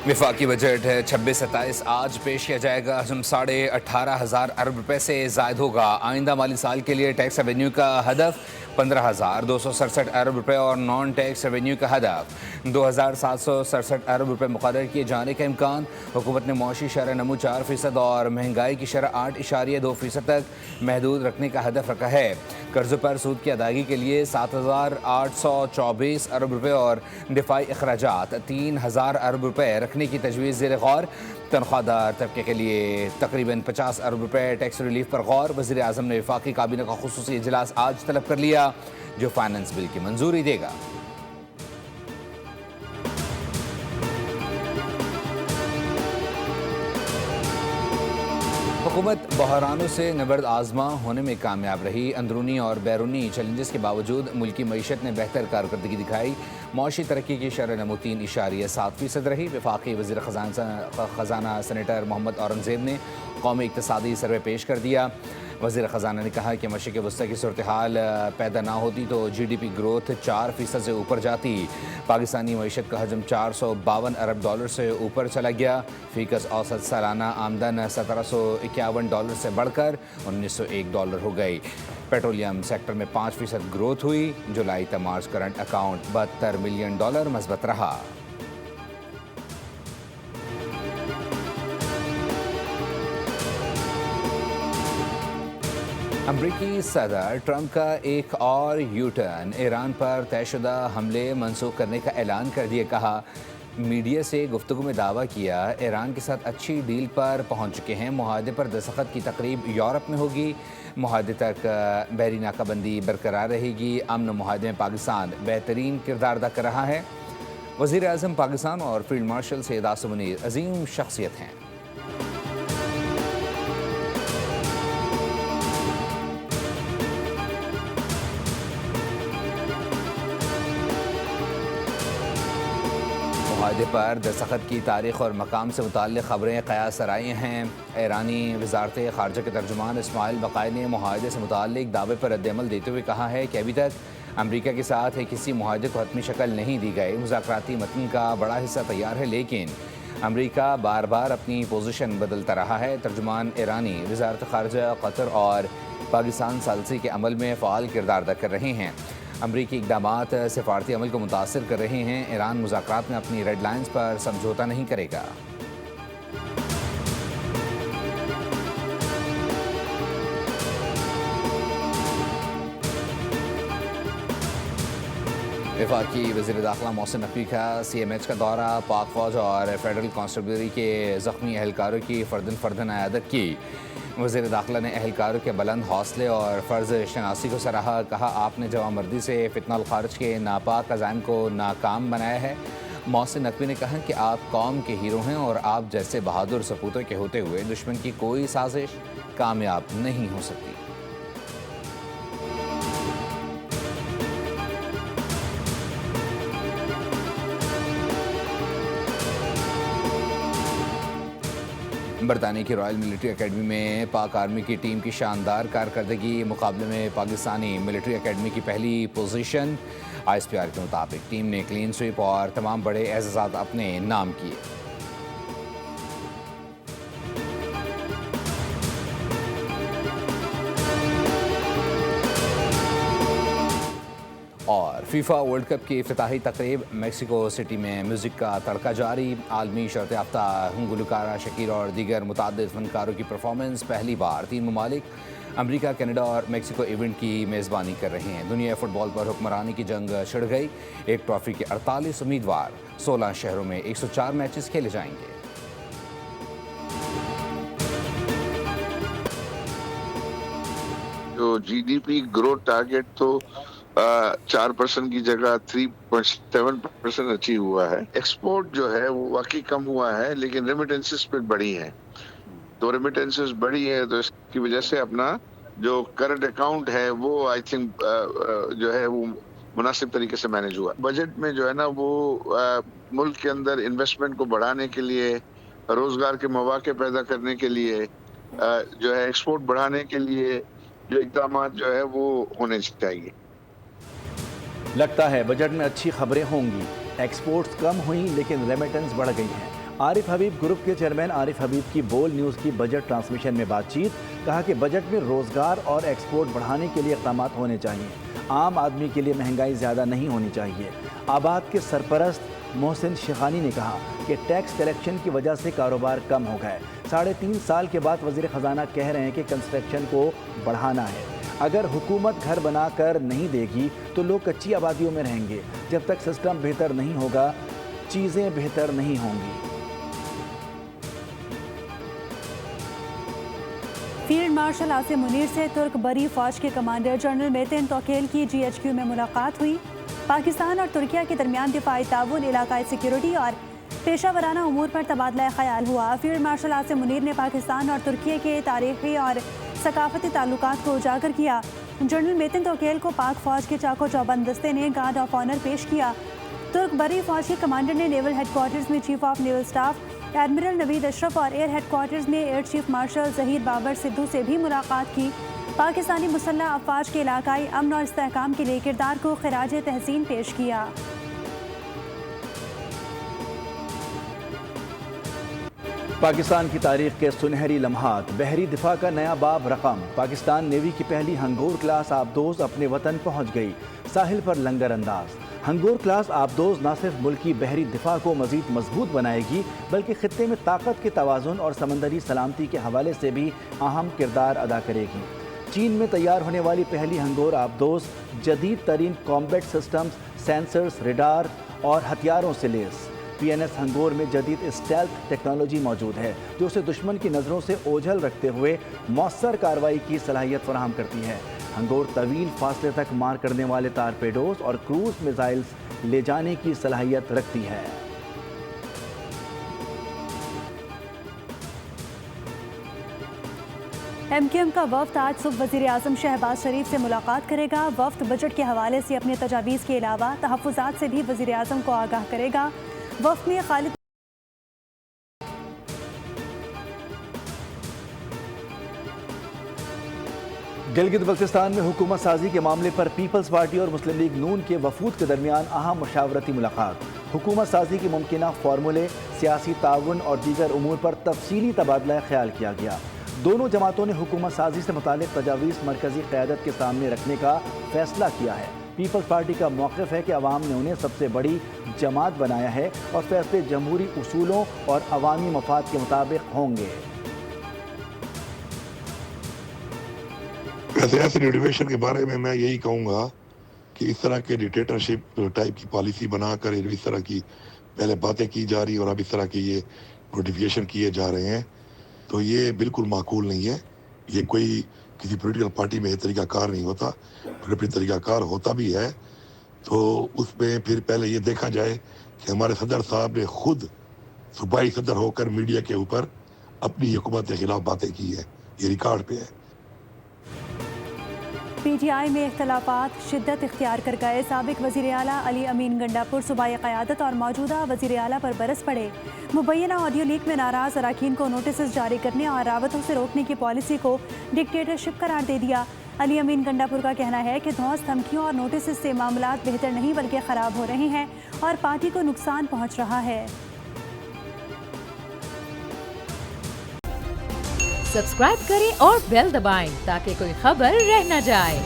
वफाकी बजट 26-27 आज पेश किया जाएगा। हम 18,500 अरब रुपए से ज़ायद होगा। आइंदा माली साल के लिए टैक्स रेवेन्यू का हदफ 15,267 अरब रुपए और नॉन टैक्स रेवेन्यू का हदफ 2,767 अरब रुपए मुकर्रर किए जाने का इम्कान। हुकूमत ने मौशी शरह नमू 4% और महंगाई की शरह 8.2% तक महदूद रखने का हदफ रखा है। कर्ज़ों पर सूद की अदायगी के लिए 7,824 अरब रुपए और दिफाई अखराजात 3,000 अरब रुपए रखने की तजवीज़ ज़ेर गौर। तनख्वाहदार तबके के लिए तकरीबन 50 अरब रुपए टैक्स रिलीफ पर गौर। वज़ीर आज़म ने वफाकी काबीना का खुसूसी इजलास आज तलब कर लिया जो फाइनेंस बिल की मंजूरी देगा। हुकूमत बहरानों से नबर्द आजमा होने में कामयाब रही। अंदरूनी और बैरूनी चैलेंजेस के बावजूद मुल्की मईशत ने बेहतर कारकर्दगी दिखाई। मौशी तरक्की की शरह नमू 3.7% रही। वफाकी वज़ीर ख़जाना सेनेटर मोहम्मद औरंगज़ेब ने कौमी इक़्तिसादी सर्वे पेश कर दिया। वज़ीर ख़जाना ने कहा कि मशरिक़ वस्ती की सूरत हाल पैदा ना होती तो GDP ग्रोथ 4% से ऊपर जाती। पाकिस्तानी मईशत का हजम 452 अरब डॉलर से ऊपर चला गया। फ़ीकस औसत सालाना आमदन $1751 से बढ़कर $1901 हो गई। पेट्रोलियम सेक्टर में 5% ग्रोथ हुई। जुलाई तक मार्च करंट अकाउंट $72 मिलियन मस्बत रहा। अमरीकी सदर ट्रंप का एक और यू टर्न। ईरान पर तयशुदा हमले मनसूख करने का ऐलान कर दिया। कहा मीडिया से गुफ्तगू में दावा किया ईरान के साथ अच्छी डील पर पहुंच चुके हैं। मुआहदे पर दस्तखत की तकरीब यूरोप में होगी। मुआहदे तक बहरी नाकाबंदी बरकरार रहेगी। अमन मुआहदे में पाकिस्तान बेहतरीन किरदार अदा कर रहा है। वज़ीर आज़म पाकिस्तान और फील्ड मार्शल सैयद आसिम मुनीर अजीम शख्सियत हैं। मुआहदे पर दस्तखत की तारीख़ और मकाम से मुताल्लिक़ ख़बरें क़यास आई हैं। ईरानी वज़ारत ख़ारजा के तर्जुमान इस्माइल बक़ाई ने मुआहदे से मुताल्लिक़ दावे पर रद्द-ए-अमल देते हुए कहा है कि अभी तक अमरीका के साथ किसी मुआहदे को हतमी शक्ल नहीं दी गई। मुज़ाकराती मतन का बड़ा हिस्सा तैयार है लेकिन अमरीका बार बार अपनी पोजीशन बदलता रहा है। तर्जुमान ईरानी वज़ारत ख़ारजा कतर और पाकिस्तान सालसी के अमल में फ़ाल किरदार अदा कर रहे हैं। अमरीकी इक़दामात सिफारती अमल को मुतासिर कर रहे हैं। ईरान मुज़ाकरात में अपनी रेड लाइन्स पर समझौता नहीं करेगा। वफाकी वज़ीर दाखिला मोहसिन नकवी का CMH का दौरा। पाक फ़ौज और फेडरल कॉन्स्टेबलरी के ज़ख्मी अहलकारों की फ़र्दन अयादत की। वज़ीर दाखिला ने अहलकारों के बुलंद हौसले और फ़र्ज़ शनासी को सराहा। कहा आपने जवामर्दी से फितना ख़ारिज के नापाक अज़ाइम को नाकाम बनाया है। मोहसिन नकवी ने कहा कि आप कौम के हीरो हैं और आप जैसे बहादुर सपूतों के होते हुए दुश्मन की कोई साजिश कामयाब नहीं हो सकती। बरतानिया की रॉयल मिलिट्री एकेडमी में पाक आर्मी की टीम की शानदार कारकर्दगी। मुकाबले में पाकिस्तानी मिलिट्री एकेडमी की पहली पोजीशन। ISPR के मुताबिक टीम ने क्लीन स्वीप और तमाम बड़े एजाज़ात अपने नाम किए। और फीफा वर्ल्ड कप की इफ्तिताही तकरीब मेक्सिको सिटी में म्यूज़िक का तड़का जारी। आलमी शहरत याफ्ता गुलकारा शकीर और दीगर मुतअद्दिद फनकारों की परफॉर्मेंस। पहली बार 3 ममालिक अमरीका, कनाडा और मेक्सिको इवेंट की मेज़बानी कर रहे हैं। दुनिया फुटबॉल पर हुक्मरानी की जंग छिड़ गई। एक ट्रॉफी के 48 उम्मीदवार। 16 शहरों में 104 मैचेस खेले जाएंगे। जो GDP ग्रोथ टारगेट तो 4% की जगह 3.7% अचीव हुआ है। एक्सपोर्ट जो है वो वाकई कम हुआ है लेकिन रेमिटेंसेस पे बढ़ी हैं। तो रेमिटेंसेस बढ़ी है तो इसकी वजह से अपना जो करंट अकाउंट है वो आई थिंक जो है वो मुनासिब तरीके से मैनेज हुआ। बजट में जो है ना वो मुल्क के अंदर इन्वेस्टमेंट को बढ़ाने के लिए, रोजगार के मौके पैदा करने के लिए, जो है एक्सपोर्ट बढ़ाने के लिए जो इक़दाम जो है वो होने चाहिए। लगता है बजट में अच्छी खबरें होंगी। एक्सपोर्ट्स कम हुई लेकिन रेमिटेंस बढ़ गई हैं। عارف حبیب گروپ کے چیئرمین عارف حبیب کی بول نیوز کی بجٹ ٹرانسمیشن میں بات چیت. کہا کہ بجٹ میں روزگار اور ایکسپورٹ بڑھانے کے لیے اقدامات ہونے چاہیے. عام آدمی کے لیے مہنگائی زیادہ نہیں ہونی چاہیے. آباد کے سرپرست محسن شیخانی نے کہا کہ ٹیکس کلیکشن کی وجہ سے کاروبار کم ہو گئے. 3.5 سال کے بعد وزیر خزانہ کہہ رہے ہیں کہ کنسٹرکشن کو بڑھانا ہے. اگر حکومت گھر بنا کر نہیں دے گی تو لوگ کچی آبادیوں میں رہیں گے. جب تک سسٹم بہتر نہیں ہوگا چیزیں بہتر نہیں ہوں گی. فیلڈ مارشل عاصم منیر سے ترک بری فوج کے کمانڈر جنرل میتن توکیل کی GHQ میں ملاقات ہوئی. پاکستان اور ترکیہ کے درمیان دفاعی تعاون، علاقائی سیکیورٹی اور پیشہ ورانہ امور پر تبادلہ خیال ہوا. فیلڈ مارشل عاصم منیر نے پاکستان اور ترکیہ کے تاریخی اور ثقافتی تعلقات کو اجاگر کیا. جنرل میتن توکیل کو پاک فوج کے چاق و چوبند دستے نے گارڈ آف آنر پیش کیا. ترک بری فوج کے کمانڈر نے نیول ہیڈ کوارٹرز میں chief of naval staff admiral Naveed Ashraf اور ایئر ہیڈ کوارٹرز میں air chief marshal Zaheer Babar Sidhu سے بھی ملاقات کی. پاکستانی مسلح افواج کے علاقائی امن اور استحکام کے لیے کردار کو خراج تحسین پیش کیا. پاکستان کی تاریخ کے سنہری لمحات، بحری دفاع کا نیا باب رقم. پاکستان نیوی کی پہلی ہنگور کلاس آبدوز اپنے وطن پہنچ گئی. ساحل پر لنگر انداز. ہنگور کلاس آبدوز نہ صرف ملکی بحری دفاع کو مزید مضبوط بنائے گی بلکہ خطے میں طاقت کے توازن اور سمندری سلامتی کے حوالے سے بھی اہم کردار ادا کرے گی. چین میں تیار ہونے والی پہلی ہنگور آبدوز جدید ترین کامبیٹ سسٹمز، سینسرز، ریڈار اور ہتھیاروں سے لیس. PNS ہنگور میں جدید اسٹیلتھ ٹیکنالوجی موجود ہے جو اسے دشمن کی نظروں سے اوجھل رکھتے ہوئے مؤثر کارروائی کی صلاحیت فراہم کرتی ہے. ہنگور طویل فاصلے تک مار کرنے والے ٹارپیڈوز اور کروز میزائلز لے جانے کی صلاحیت رکھتی ہے. MKM کا وفد آج صبح وزیر اعظم شہباز شریف سے ملاقات کرے گا. وفد بجٹ کے حوالے سے اپنے تجاویز کے علاوہ تحفظات سے بھی وزیر اعظم کو آگاہ کرے گا. وفد میں خالد گلگت بلتستان میں حکومت سازی کے معاملے پر پیپلز پارٹی اور مسلم لیگ نون کے وفود کے درمیان اہم مشاورتی ملاقات. حکومت سازی کے ممکنہ فارمولے، سیاسی تعاون اور دیگر امور پر تفصیلی تبادلہ خیال کیا گیا. دونوں جماعتوں نے حکومت سازی سے متعلق تجاویز مرکزی قیادت کے سامنے رکھنے کا فیصلہ کیا ہے. پیپلز پارٹی کا موقف ہے کہ عوام نے انہیں سب سے بڑی جماعت بنایا ہے اور فیصلے جمہوری اصولوں اور عوامی مفاد کے مطابق ہوں گے. سیاسی ڈیویشن کے بارے میں یہی کہوں گا کہ اس طرح کے ڈکٹیٹرشپ ٹائپ کی پالیسی بنا کر اس طرح کی پہلے باتیں کی جا رہی اور اب اس طرح کی یہ نوٹیفیکیشن کیے جا رہے ہیں تو یہ بالکل معقول نہیں ہے. یہ کوئی کسی پولیٹیکل پارٹی میں یہ طریقہ کار نہیں ہوتا. اگر طریقہ کار ہوتا بھی ہے تو اس میں پھر پہلے یہ دیکھا جائے کہ ہمارے صدر صاحب نے خود صوبائی صدر ہو کر میڈیا کے اوپر اپنی حکومت کے خلاف باتیں کی ہیں. یہ ریکارڈ پہ ہے. PTI میں اختلافات شدت اختیار کر گئے. سابق وزیر اعلیٰ علی امین گنڈاپور صوبائی قیادت اور موجودہ وزیر اعلیٰ پر برس پڑے. مبینہ آڈیو لیک میں ناراض اراکین کو نوٹسز جاری کرنے اور راوتوں سے روکنے کی پالیسی کو ڈکٹیٹرشپ قرار دے دیا. علی امین گنڈاپور کا کہنا ہے کہ دھوس دھمکیوں اور نوٹسز سے معاملات بہتر نہیں بلکہ خراب ہو رہے ہیں اور پارٹی کو نقصان پہنچ رہا ہے. سبسکرائب کریں اور بیل دبائیں تاکہ کوئی خبر رہ نہ جائے.